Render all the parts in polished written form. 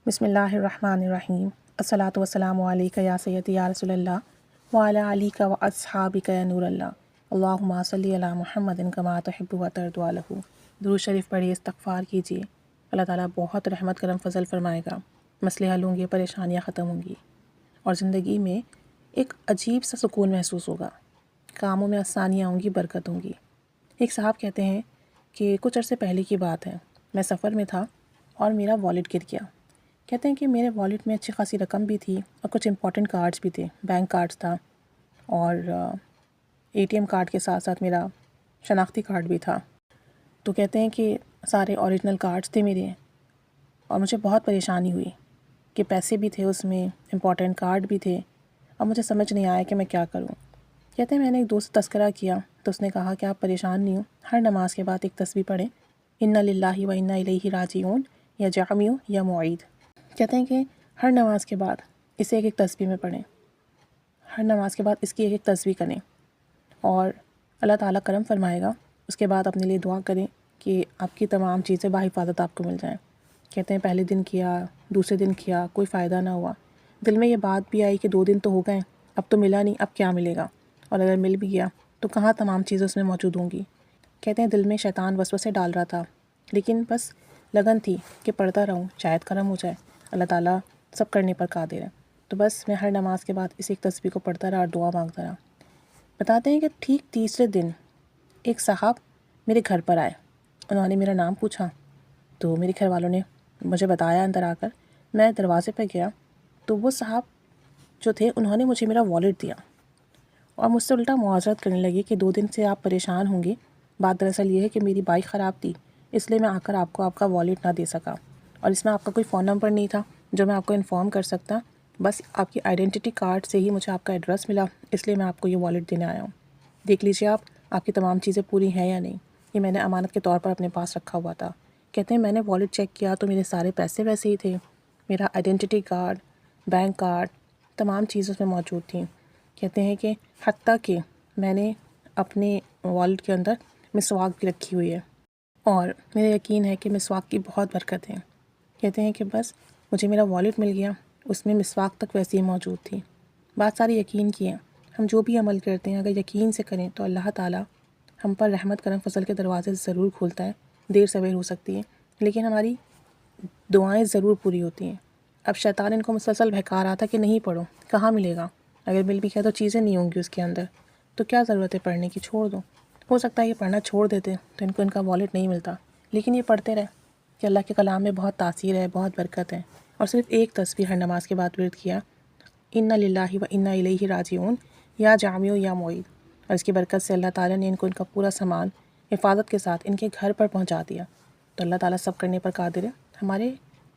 بسم اللہ الرحمن الرحیم الصلاۃ والسلام علیک یا سیدی یا رسول اللہ وعلی آلک و اصحابک یا نور اللہ اللہم صلی علی محمد کما تحب و ترضی عنہ۔ درود شریف پڑھیے، استغفار کیجیے، اللہ تعالیٰ بہت رحمت کرم فضل فرمائے گا، مسئلے حل ہوں گے، پریشانیاں ختم ہوں گی اور زندگی میں ایک عجیب سا سکون محسوس ہوگا، کاموں میں آسانیاں ہوں گی، برکت ہوں گی۔ ایک صاحب کہتے ہیں کہ کچھ عرصے پہلے کی بات ہے، میں سفر میں تھا اور میرا والیٹ گر گیا۔ کہتے ہیں کہ میرے والیٹ میں اچھی خاصی رقم بھی تھی اور کچھ امپورٹنٹ کارڈز بھی تھے، بینک کارڈز تھا اور اے ٹی ایم کارڈ کے ساتھ ساتھ میرا شناختی کارڈ بھی تھا۔ تو کہتے ہیں کہ سارے اوریجنل کارڈز تھے میرے اور مجھے بہت پریشانی ہوئی کہ پیسے بھی تھے اس میں، امپورٹنٹ کارڈ بھی تھے اور مجھے سمجھ نہیں آیا کہ میں کیا کروں۔ کہتے ہیں میں نے ایک دوست سے تذکرہ کیا تو اس نے کہا کہ آپ پریشان نہیں ہوں، ہر نماز کے بعد ایک تسبیح پڑھیں، انا للہ و انا الیہ راجعون یا جامع یا معید۔ کہتے ہیں کہ ہر نماز کے بعد اسے ایک ایک تسبیح میں پڑھیں، ہر نماز کے بعد اس کی ایک ایک تسبیح کریں اور اللہ تعالیٰ کرم فرمائے گا۔ اس کے بعد اپنے لیے دعا کریں کہ آپ کی تمام چیزیں بحفاظت آپ کو مل جائیں۔ کہتے ہیں پہلے دن کیا، دوسرے دن کیا، کوئی فائدہ نہ ہوا۔ دل میں یہ بات بھی آئی کہ 2 دن تو ہو گئے، اب تو ملا نہیں، اب کیا ملے گا، اور اگر مل بھی گیا تو کہاں تمام چیزیں اس میں موجود ہوں گی۔ کہتے ہیں دل میں شیطان وسوسے ڈال رہا تھا، لیکن بس لگن تھی کہ پڑھتا رہوں، شاید کرم ہو جائے، اللہ تعالیٰ سب کرنے پر قادر ہے۔ تو بس میں ہر نماز کے بعد اس ایک تسبیح کو پڑھتا رہا اور دعا مانگتا رہا۔ بتاتے ہیں کہ ٹھیک تیسرے دن ایک صاحب میرے گھر پر آئے، انہوں نے میرا نام پوچھا تو میرے گھر والوں نے مجھے بتایا اندر آ کر۔ میں دروازے پہ گیا تو وہ صاحب جو تھے انہوں نے مجھے میرا والیٹ دیا اور مجھ سے الٹا معذرت کرنے لگے کہ 2 دن سے آپ پریشان ہوں گے، بات دراصل یہ ہے کہ میری بائک خراب تھی، اس لیے میں آ کر آپ کو آپ کا والیٹ نہ دے سکا، اور اس میں آپ کا کوئی فون نمبر نہیں تھا جو میں آپ کو انفارم کر سکتا، بس آپ کی آئیڈینٹی کارڈ سے ہی مجھے آپ کا ایڈریس ملا، اس لیے میں آپ کو یہ والیٹ دینے آیا ہوں۔ دیکھ لیجیے آپ کی تمام چیزیں پوری ہیں یا نہیں، یہ میں نے امانت کے طور پر اپنے پاس رکھا ہوا تھا۔ کہتے ہیں میں نے والیٹ چیک کیا تو میرے سارے پیسے ویسے ہی تھے، میرا آئیڈینٹی کارڈ، بینک کارڈ، تمام چیزیں اس میں موجود تھیں۔ کہتے ہیں کہ حتیٰ کہ میں نے اپنے والیٹ کے اندر مسواک بھی رکھی ہوئی ہے اور میرا یقین ہے کہ مسواک کی بہت برکت ہے۔ کہتے ہیں کہ بس مجھے میرا والیٹ مل گیا، اس میں مسواک تک ویسے ہی موجود تھی۔ بات ساری یقین کی ہے، ہم جو بھی عمل کرتے ہیں اگر یقین سے کریں تو اللہ تعالیٰ ہم پر رحمت کرم فضل کے دروازے ضرور کھولتا ہے، دیر سویر ہو سکتی ہے لیکن ہماری دعائیں ضرور پوری ہوتی ہیں۔ اب شیطان ان کو مسلسل بہکا رہا تھا کہ نہیں پڑھو، کہاں ملے گا، اگر مل بھی گیا تو چیزیں نہیں ہوں گی اس کے اندر، تو کیا ضرورت ہے پڑھنے کی، چھوڑ دو۔ ہو سکتا ہے یہ پڑھنا چھوڑ دیتے تو ان کو ان کا والیٹ نہیں ملتا، لیکن یہ پڑھتے رہے کہ اللہ کے کلام میں بہت تاثیر ہے، بہت برکت ہے، اور صرف ایک تسبیح ہر نماز کے بعد ورد کیا، انا للہ و انا الیہ راجعون یا جامع یا معید، اور اس کی برکت سے اللہ تعالیٰ نے ان کو ان کا پورا سامان حفاظت کے ساتھ ان کے گھر پر پہنچا دیا۔ تو اللہ تعالیٰ سب کرنے پر قادر ہے۔ ہمارے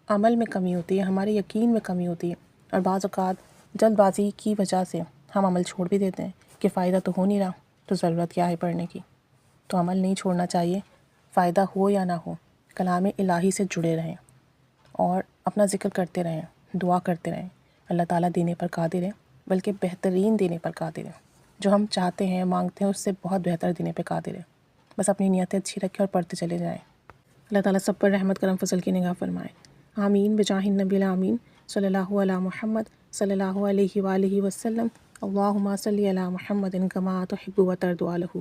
عمل میں کمی ہوتی ہے، ہمارے یقین میں کمی ہوتی ہے، اور بعض اوقات جلد بازی کی وجہ سے ہم عمل چھوڑ بھی دیتے ہیں کہ فائدہ تو ہو نہیں رہا، تو ضرورت کیا ہے پڑھنے کی۔ تو عمل نہیں چھوڑنا چاہیے، فائدہ ہو یا نہ ہو، کلام الہی سے جڑے رہیں اور اپنا ذکر کرتے رہیں، دعا کرتے رہیں۔ اللہ تعالیٰ دینے پر قادر ہے، بلکہ بہترین دینے پر قادر ہے، جو ہم چاہتے ہیں مانگتے ہیں اس سے بہت بہتر دینے پہ قادر ہے۔ بس اپنی نیتیں اچھی رکھیں اور پڑھتے چلے جائیں۔ اللہ تعالیٰ سب پر رحمت کرم فضل کی نگاہ فرمائے، آمین بجاہ النبی الامین صلی اللہ علی محمد صلی اللہ علیہ وآلہ وسلم، اللہم صلی علی محمد کما تحب و ترضی عنہ۔